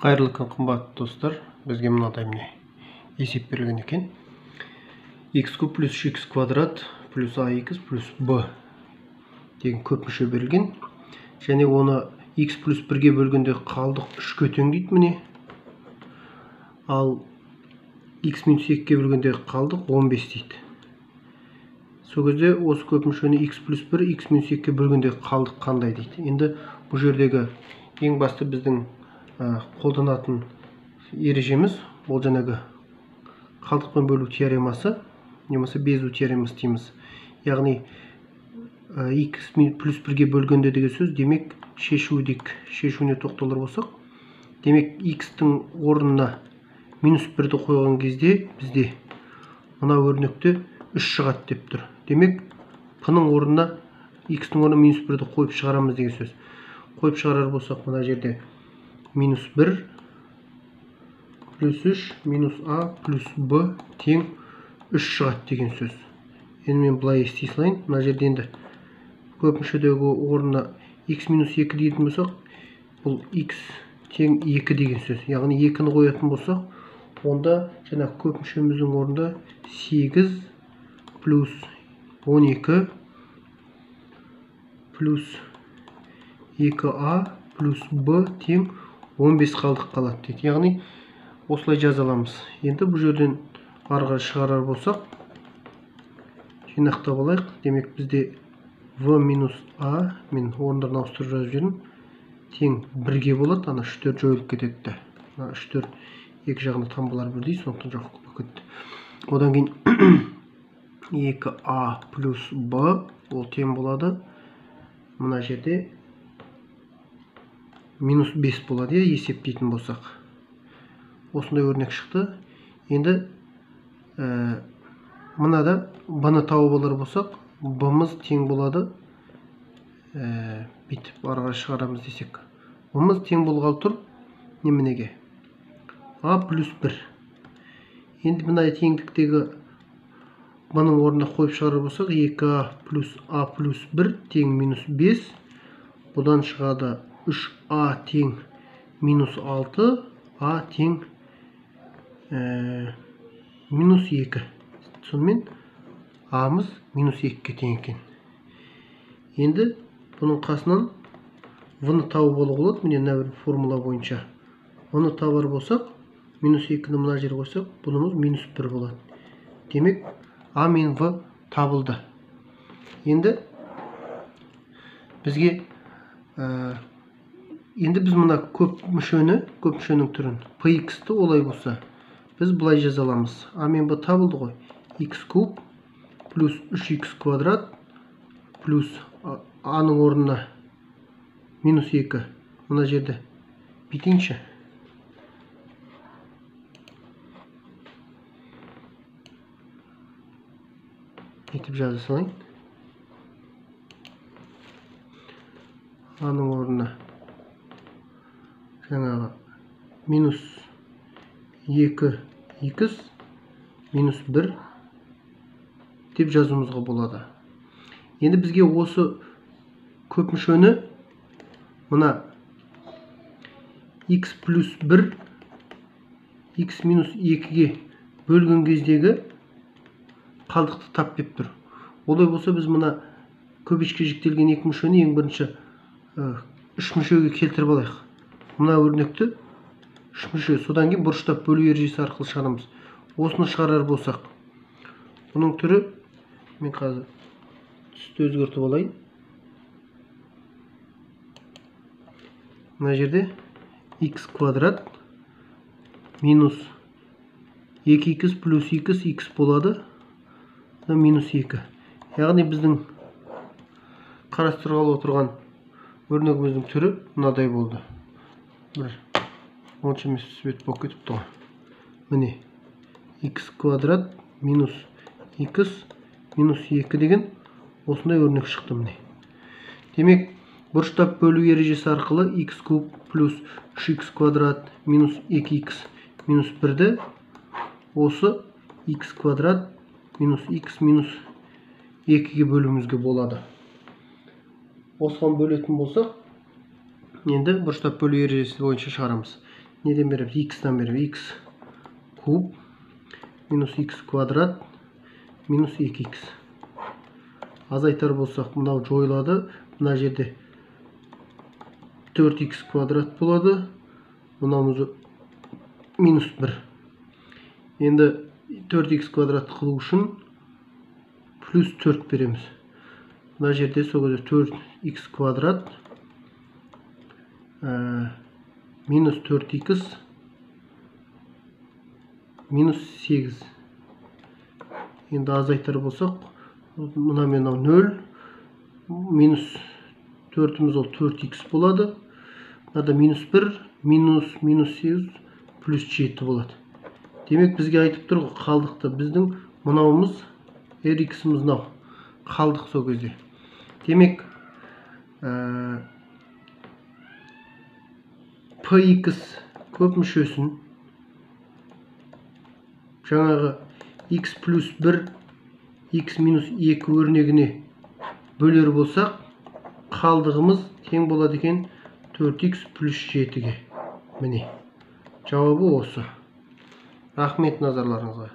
Қайырлы күн қымбатты достар, бізге мынадай міне есеп берілген екен. X куб плюс x квадрат плюс ax плюс b деген көп мүше берілген. Және оны x плюс 1-ге бөлгенде қалдық 3-ке тең дейді міне. Ал x минус 2-ге бөлгенде қалдық 15 дейді. Сол кезде осы көп мүшені x плюс 1, x минус 2-ге бөлгенде қалдық қандай дейді. Енді бұл жердегі ең басты біздің қолданатын ережеміз ол жаңағы қалдықпен бөлу теоремасы, немесе безу теоремасы дейміз. Яғни x плюс 1-ге бөлгенде деген сөз, демек шешуіне тоқталар болсақ, демек x-тің орнына минус 1-ді қойған кезде бізде мына өрнекте 3 шығады деп тұр. Демек p-ның орнына x-тің орнына минус 1-ді қойып шығарамыз деген сөз. Қойып шығарар болсақ, мына жерде минус 1 плюс 3 минус a плюс b тең 3 шығады деген сөз. Енді мен бұлай ести салайын. Мына жерде енді көп мүшедегі орнына x минус 2 дейтін болсақ, бұл x тең 2 деген сөз. Яғни 2-ні қоятын болсақ, онда жаңа көп мүшеміздің орнында 8 плюс 12 плюс 2a плюс b тең 15 қалдық қалады дейді. Яғни осылай жаза аламыз. Енді бұл жерден арға шығарар болсақ, жинақтап алайық. Демек бізде v минус a, мен орындарын ауыстырып жазып жүрмін, тең 1-ге болады. Ана 3-4 жойылып кетеді. 3-4 екі жағында таңбалар бірдей, сондықтан жоқ болып кетті. Одан кейін 2a плюс b ол тең болады. Мына жерде минус 5 болады, есептейтін болсақ. Осындай өрнек шықты. Енді мынада b-ны тауып алар болсақ, b-мыз тең болады. Бүйтіп арға шығарамыз десек. B-мыз тең болғалы тұр неменеге? a плюс 1. Енді мына теңдіктегі b-ның орнына қойып шығарар болсақ, 2a плюс a плюс 1 тең минус 5. Бұдан шығады 3a тең минус 6, a тең минус 2. Сонымен a-мыз минус 2-ге тең екен. Енді бұның қасынан v-ны тауып алуға болады. Міне мына бір формула бойынша. V-ны табар болсақ, минус 2-ні мына жерге қойсақ, бұнымыз минус 1 болады. Демек a мен v табылды. Енді бізге енді біз мына көп мүшенің түрін px-ті олай болса, біз бұлай жаза аламыз. a мен b табылды ғой. x куб плюс 3x квадрат плюс a-ның орнына минус 2. Мына жерде бүйтейінші. Етіп жаза салайын. A-ның орнына жаңағы минус 2x минус 1 деп жазуымызға болады. Енді бізге осы көп мүшені мына x плюс 1 x минус 2-ге бөлген кездегі қалдықты тап деп тұр. Олай болса, біз мына көбешке жіктелген екі мүшені ең бірінші 3 мүшеге келтіріп алайық. Мына өрнекті 3 мүше, содан кейін бұрыштап бөлу ережесі арқылы шығарамыз. Осыны шығарар болсақ, бұның түрі, мен қазір түсті өзгертіп алайын. Мына жерде x квадрат минус 2x плюс 2x болады. Минус 2. Яғни біздің қарастырғалы отырған өрнегіміздің түрі мынадай болды. Онша емес свет болып кетіпті ғой. Міне x квадрат минус 2x минус 2 деген осындай өрнек шықты міне. Демек бұрыштап бөлу ережесі арқылы x куб плюс 3x квадрат минус 2x минус 1-ді осы x квадрат минус x минус 2-ге бөлуімізге болады. Осыған бөлетін болсақ, енді бұрыштап бөлу ережесі бойынша шығарамыз. неден береміз? X'тан береміз. X куб минус X квадрат минус 2X. Азайтар болсақ, мынау жойылады. Мына жерде 4X квадрат болады. Мынауымыз минус 1. Енді 4X квадрат қылу үшін плюс 4 береміз. Мына жерде сол кезде 4X квадрат минус 4X минус 8. Енді азайтар болсақ, мына мен 0. Минус 4'іміз ол 4X болады. Мынада минус 1, минус 8, плюс 7 болады. Демек бізге айтып тұр қалдықты. Біздің мынауымыз RX-іміз мынау. Қалдық сол кезде. Демек Px көп мүшесін жаңағы x плюс 1, x минус 2 өрнегіне бөлер болсақ, қалдығымыз тең болады екен 4x плюс 7-ге. Міне, жауабы осы. Рахмет назарларыңызға.